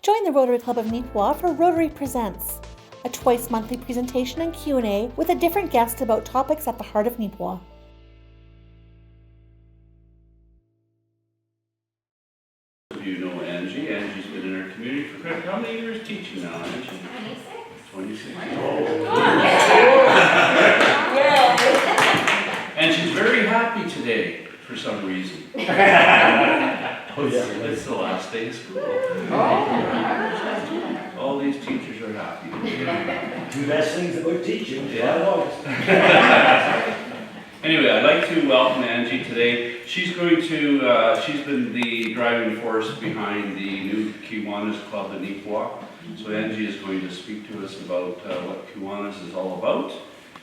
Join the Rotary Club of Neepawa for Rotary Presents, a twice-monthly presentation and Q&A with a different guest about topics at the heart of Neepawa. You know Angie. Angie's been in our community for how many years teaching now, Angie? 26. And she's very happy today for some reason. It's the last day of school. All these teachers are happy. Two best things about teaching. Yeah. Anyway, I'd like to welcome Angie today. She's going to, she's been the driving force behind the new Kiwanis Club in Neepawa. So Angie is going to speak to us about what Kiwanis is all about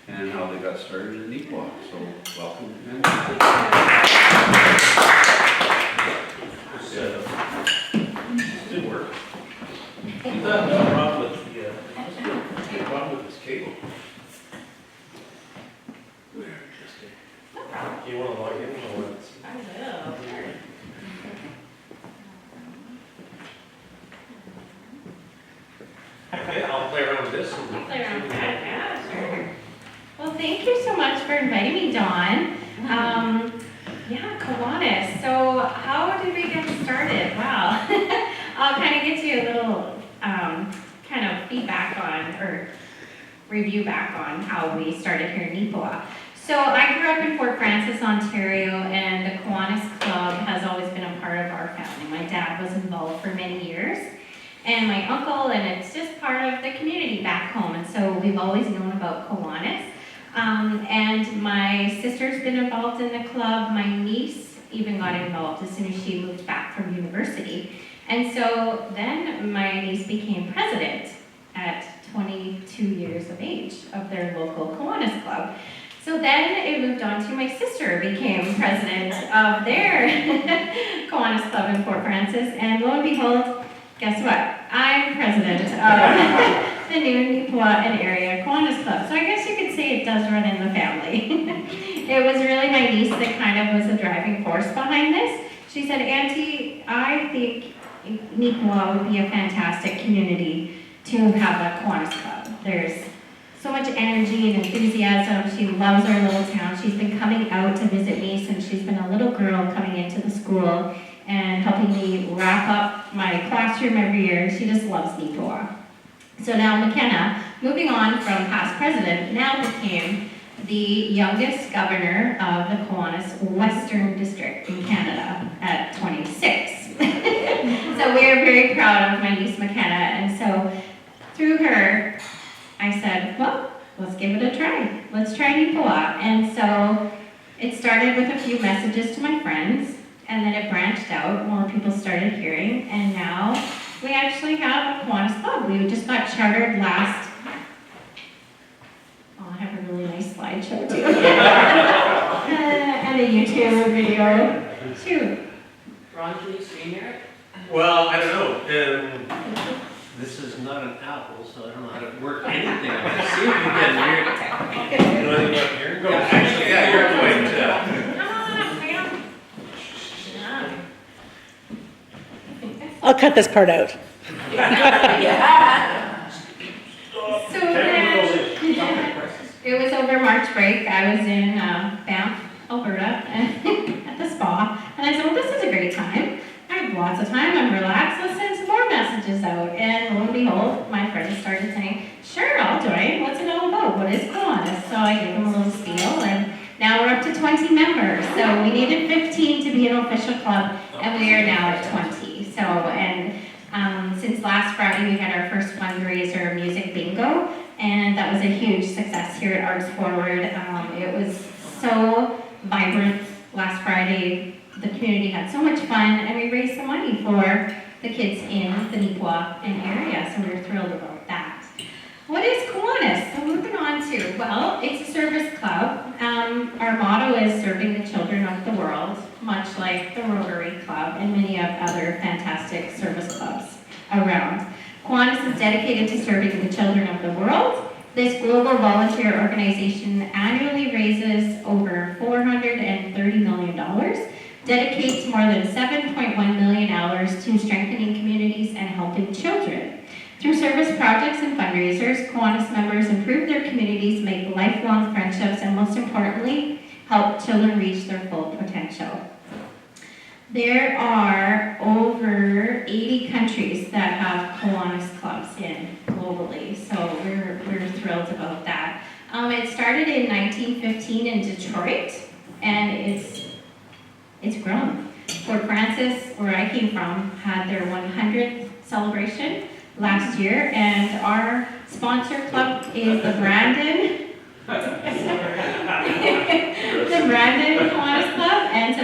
and how they got started in Neepawa. So welcome, Angie. Did work. No problem with the problem with this cable. Do you want to log in or what? I will. Okay, I'll play around with this. Play around with that, yeah, sure. Well, thank you so much for inviting me, Dawn. Yeah, Kiwanis. So how did we get started? Wow. I'll kind of get you a little kind of feedback on, or review back on how we started here in Neepawa. So I grew up in Fort Frances, Ontario, and the Kiwanis Club has always been a part of our family. My dad was involved for many years, and my uncle, and it's just part of the community back home. And so we've always known about Kiwanis. And my sister's been involved in the club. My niece even got involved as soon as she moved back from university. And so then my niece became president at 22 years of age of their local Kiwanis club. So then it moved on to my sister became president of their Kiwanis club in Fort Frances. And lo and behold, guess what? I'm president of the new Neepawa and area Kiwanis Club. So I guess you could say it does run in the family. It was really my niece that kind of was the driving force behind this. She said, Auntie, I think Neepawa would be a fantastic community to have a Kiwanis Club. There's so much energy and enthusiasm. She loves our little town. She's been coming out to visit me since she's been a little girl coming into the school and helping me wrap up my classroom every year. She just loves Neepawa. So now McKenna, moving on from past president, now became the youngest governor of the Kiwanis Western District in Canada at 26. So we are very proud of my niece McKenna, and so through her, I said, well, let's give it a try. Let's try Neepawa. And so it started with a few messages to my friends, and then it branched out, more people started hearing, and now we actually have a Kiwanis Club. We just got chartered last, I have a really nice slideshow too. And a YouTube video too. Ron, can you screen it? Well, I don't know. This is not an Apple, so I don't know how to work anything. Let's see if we can hear. You know anything about here? Go. Actually, yeah, you're going to. I'll cut this part out. So then, it was over March break. I was in Banff, Alberta, at the spa, and I said, well, this is a great time. I have lots of time, I'm relaxed, let's send some more messages out. And lo and behold, my friends started saying, sure, I'll join. What's it all about? What is Kiwanis? So I gave them a little spiel, and now we're up to 20 members. So we needed 15 to be an official club, and we are now at 20. So, and since last Friday, we had our first fundraiser, music bingo, and that was a huge success here at Arts Forward. It was so vibrant last Friday. The community had so much fun, and we raised some money for the kids in the Neepawa area, so we were thrilled about that. What is Kiwanis? So moving on to, well, it's a service club. Our motto is serving the children of the world, much like the Rotary Club and many of other fantastic service clubs around. Kiwanis is dedicated to serving the children of the world. This global volunteer organization annually raises over $430 million, dedicates more than 7.1 million hours to strengthening communities and helping helping children. Through service projects and fundraisers, Kiwanis members improve their communities, make lifelong friendships, and most importantly, help children reach their full potential. There are over 80 countries that have Kiwanis clubs in globally, so we're thrilled about that. It started in 1915 in Detroit, and it's grown. Fort Francis, where I came from, had their 100th celebration last year, and our sponsor club is the Brandon Kiwanis Club, and so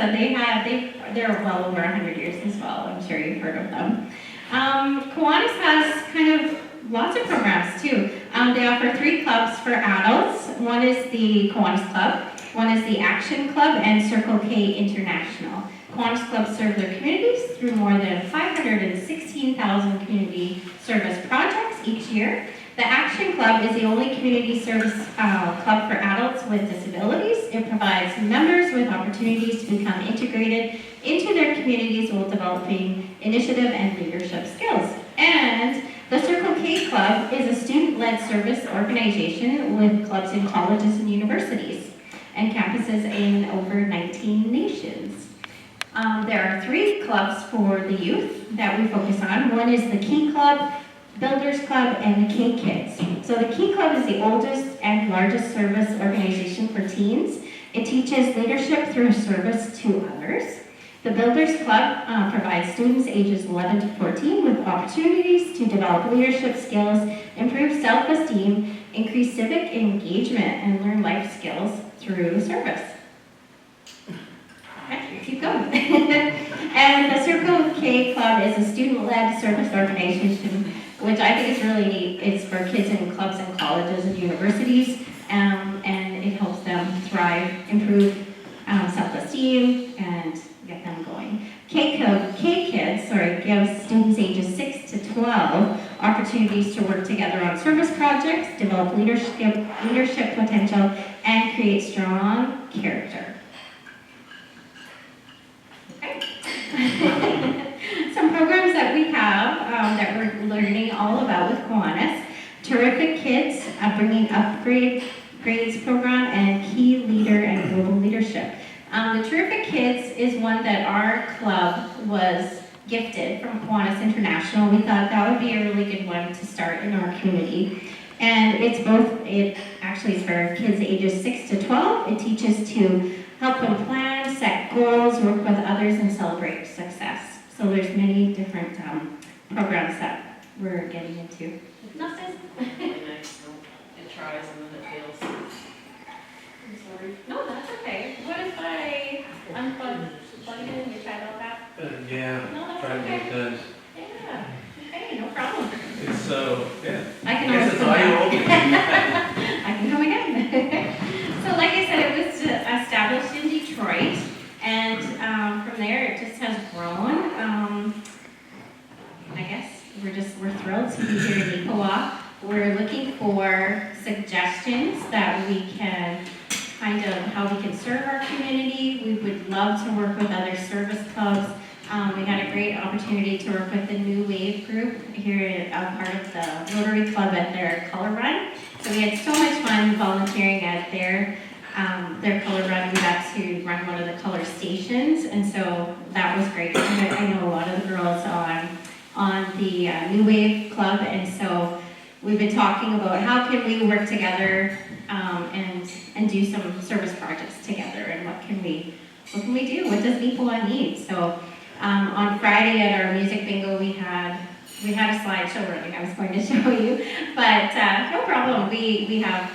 they're well over 100 years as well. I'm sure you've heard of them. Kiwanis has kind of lots of programs too. They offer 3 clubs for adults. One is the Kiwanis Club, one is the Action Club, and Circle K International. Kiwanis clubs serve their communities through more than 516,000 community service projects each year. The Action Club is the only community service club for adults with disabilities. It provides members with opportunities to become integrated into their communities while developing initiative and leadership skills. And the Circle K Club is a student-led service organization with clubs in colleges and universities and campuses in over 19 nations. There are 3 clubs for the youth that we focus on. One is the Key Club, Builders Club, and the K Kids. So the Key Club is the oldest and largest service organization for teens. It teaches leadership through service to others. The Builders Club provides students ages 11 to 14 with opportunities to develop leadership skills, improve self-esteem, increase civic engagement, and learn life skills through service. Okay, keep going. And the Circle K Club is a student-led service organization, which I think is really neat. It's for kids in clubs and colleges and universities, and it helps them thrive, improve self-esteem, and get them going. K Kids gives students ages 6 to 12 opportunities to work together on service projects, develop leadership potential, and create strong character. Okay. Some programs that we have that we're learning all about with Kiwanis: Terrific Kids, bringing upgrades program, and Key Leader and Global Leadership. The Terrific Kids is one that our club was gifted from Kiwanis International. We thought that would be a really good one to start in our community. And it actually is for kids ages 6 to 12. It teaches to help them plan, set goals, work with others, and celebrate success. So there's many different programs that we're getting into. Nothing. Really nice. It tries and then it fails. I'm sorry. No, that's okay. What if I plug it in? You tried all that? Yeah, No, that's try to okay. get those. Yeah. Okay, no problem. It's so, yeah. I can Guess always it's come all you back. open. I can come again. So like I said, it was established in Detroit, and from there it just has grown. I guess we're thrilled to be here in Neepawa. We're looking for suggestions that we can kind of how we can serve our community. We would love to work with other service clubs. We had a great opportunity to work with the New Wave group here, part of the Rotary Club at their color run. So we had so much fun volunteering at their color run. We got to run one of the color stations, and so that was great. I know a lot of the girls on the New Wave Club, and so we've been talking about how can we work together and do some service projects together, and what can we do? What does Neepawa need? So on Friday at our music bingo, we had a slideshow running. I was going to show you, but no problem. We have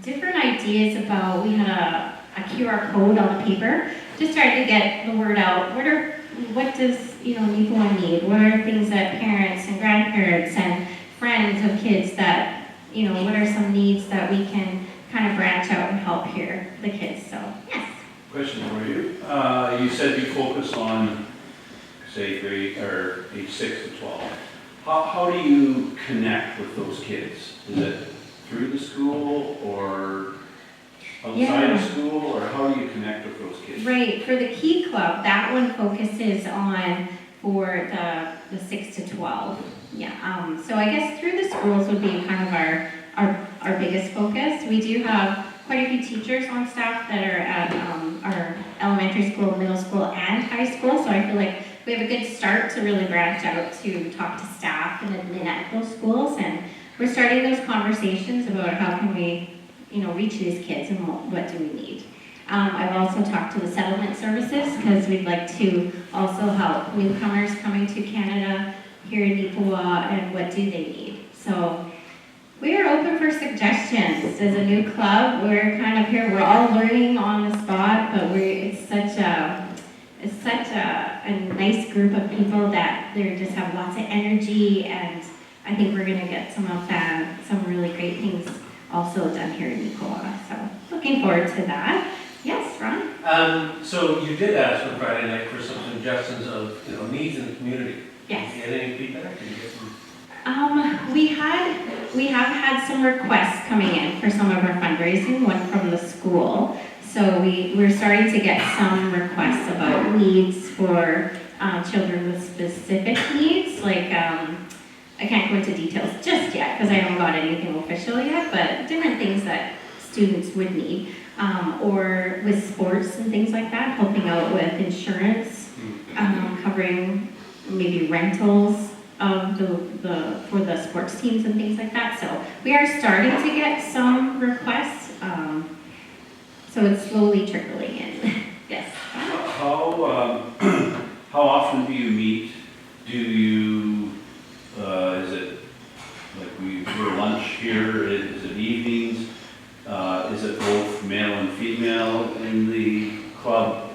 different ideas about. We had a QR code on the paper, just trying to get the word out. What does Neepawa need? What are things that parents and grandparents and friends of kids that what are some needs that we can kind of branch out and help here the kids? So yes. Question for you. You said you focus on, say, grade or age 6 to 12. How do you connect with those kids? Is it through the school or outside of school, or how do you connect with those kids? Right. For the Key Club, that one focuses on for the 6 to 12. Yeah, so I guess through the schools would be kind of our biggest focus. We do have quite a few teachers on staff that are at our elementary school, middle school, and high school, so I feel like we have a good start to really branch out to talk to staff and admin at those schools, and we're starting those conversations about how can we, reach these kids and what do we need. I've also talked to the settlement services because we'd like to also help newcomers coming to Canada here in Neepawa and what do they need. So we are open for suggestions. As a new club, we're kind of here, we're all learning on the spot, but it's such a nice group of people that they just have lots of energy, and I think we're going to get some really great things also done here in Neepawa. So looking forward to that. Yes, Ron? So you did ask on Friday night for some suggestions of, needs in the community. Yes. Did you get any feedback? Did you get some? We have had some requests coming in for some of our fundraising, one from the school. So we're starting to get some requests about needs for children with specific needs, like I can't go into details just yet because I haven't got anything official yet, but different things that students would need, or with sports and things like that, helping out with insurance, covering maybe rentals of for the sports teams and things like that. So we are starting to get some requests. So it's slowly trickling in. Yes. How often do you meet? Do you, is it like we're lunch here, is it evenings? Is it both male and female in the club?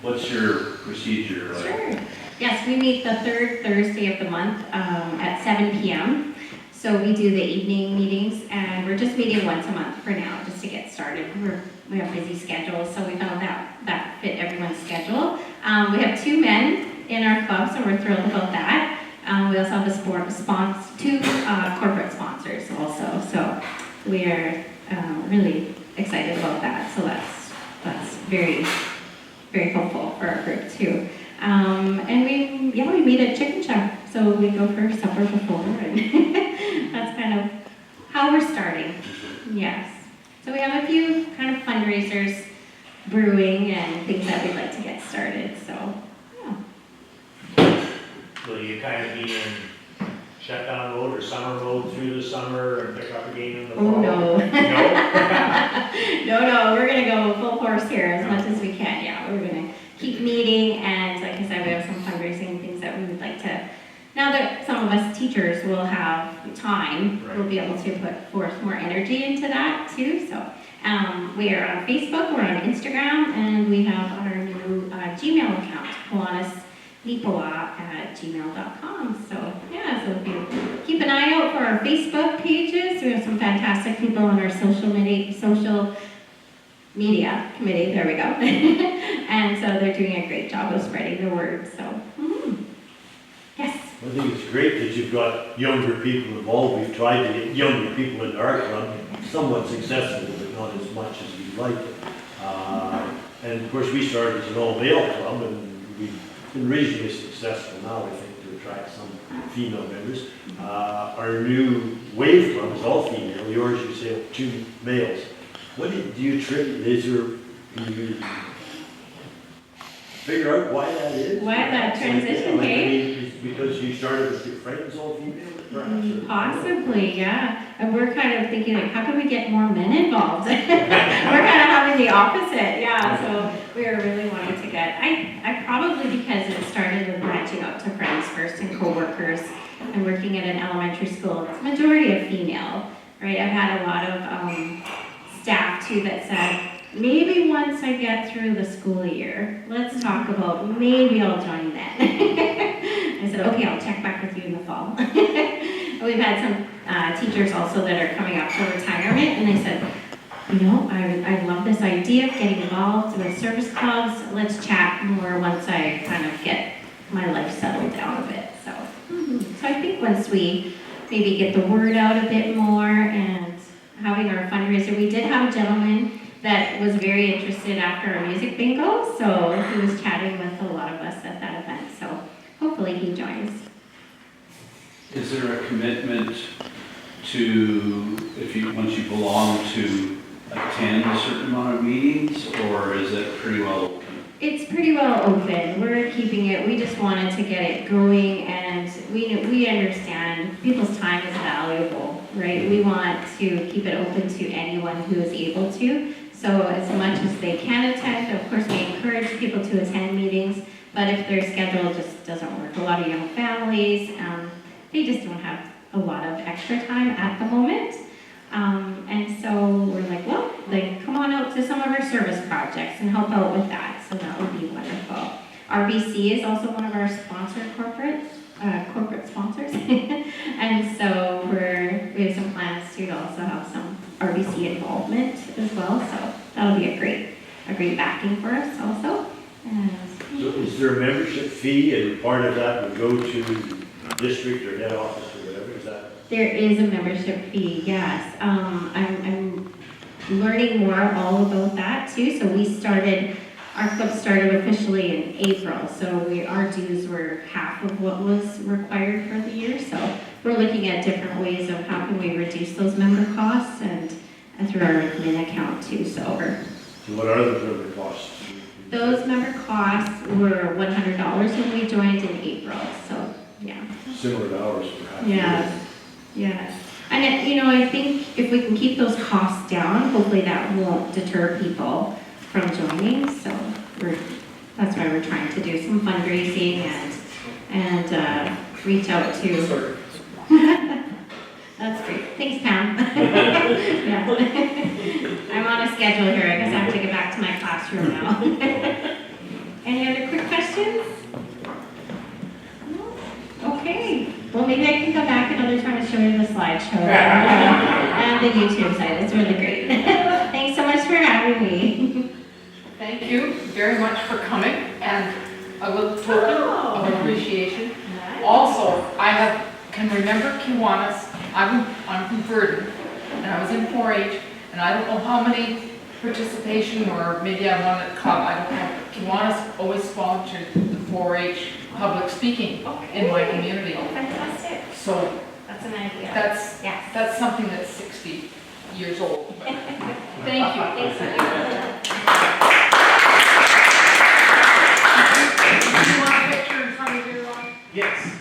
What's your procedure like? Sure. Yes, we meet the third Thursday of the month at 7 p.m. So we do the evening meetings, and we're just meeting once a month for now, just to get started. We have busy schedules, so we found that fit everyone's schedule. We have 2 men in our club, so we're thrilled about that. We also have two corporate sponsors also, so we are really excited about that. So that's very, very hopeful for our group too. And we meet at Chicken Shack, so we go for supper before, and that's kind of how we're starting. Yes. So we have a few kind of fundraisers brewing and things that we'd like to get started, so, yeah. Will you kind of be in shutdown mode or summer mode through the summer and pick up again in the fall? Oh, no. No? No, we're gonna go full force here as much as we can, yeah. We're gonna keep meeting, and like I said, we have some fundraising things that we would like to, now that some of us teachers will have time, Right. we'll be able to put forth more energy into that too. So we are on Facebook, we're on Instagram, and we have our new Gmail account, kiwanis@gmail.com. So yeah, so if you keep an eye out for our Facebook pages, we have some fantastic people on our social media committee, there we go. And so they're doing a great job of spreading the word, so. Yes. I think it's great that you've got younger people involved. We've tried to get younger people into our club, somewhat successful, but not as much as we'd like. And of course, we started as an all-male club, and we've been reasonably successful now, I think, to attract some female members. Our new Wave Club is all female. Yours, you say, 2 males. What do you attribute? Can you figure out why that is? Why that transition came? Because you started with your friends all female, perhaps? or- Possibly, yeah. And we're kind of thinking, like, how can we get more men involved? We're kind of having the opposite, yeah. So we were really wanting to get, I probably because it started with branching out to friends first and coworkers and working at an elementary school. It's majority of female, right? I've had a lot of staff too that said, maybe once I get through the school year, let's talk about maybe I'll join then. I said, okay, I'll check back with you in the fall. We've had some teachers also that are coming up for retirement, and they said, I love this idea of getting involved with service clubs. Let's chat more once I kind of get my life settled down a bit. So I think once we maybe get the word out a bit more and having our fundraiser, we did have a gentleman that was very interested after our music bingo, so he was chatting with a lot of us at that event. hopefully he joins. Is there a commitment to, once you belong to, attend a certain amount of meetings, or is it pretty well open? It's pretty well open. We're keeping it, we just wanted to get it going, and we understand people's time is valuable, right? We want to keep it open to anyone who is able to. So as much as they can attend, of course we encourage people to attend meetings, but if their schedule just doesn't work, a lot of young families, they just don't have a lot of extra time at the moment. And so we're like, well, like, come on out to some of our service projects and help out with that. So that would be wonderful. RBC is also one of our corporate sponsors. And so we have some plans to also have some RBC involvement as well. So that'll be a great backing for us also. So is there a membership fee, and part of that would go to the district or head office or whatever, is that? There is a membership fee, yes. I'm learning more all about that too. So our club started officially in April. So our dues were half of what was required for the year. So we're looking at different ways of how can we reduce those member costs and through our admin account too. So what are the member costs? those member costs were $100 when we joined in April. So yeah. Similar to ours, perhaps. Yes. Yes. And I think if we can keep those costs down, hopefully that won't deter people from joining. So that's why we're trying to do some fundraising and reach out to. That's great. Thanks, Pam. Yeah. I'm on a schedule here. I guess I have to get back to my classroom now. Any other quick questions? No? Okay. Well, maybe I can come back another time and show you the slideshow and the YouTube site. It's really great. Thanks so much for having me. Thank you very much for coming, and a little token of appreciation. Also, can remember Kiwanis. I'm from Verdun, and I was in 4-H, and I don't know how many participation, or maybe I won at club, I don't know. Kiwanis always sponsored the 4-H public speaking in my community. Oh, fantastic. So That's an idea. Yes. that's something that's 60 years old. Thank you. Thanks for Do you want a picture in front of your line? Yes.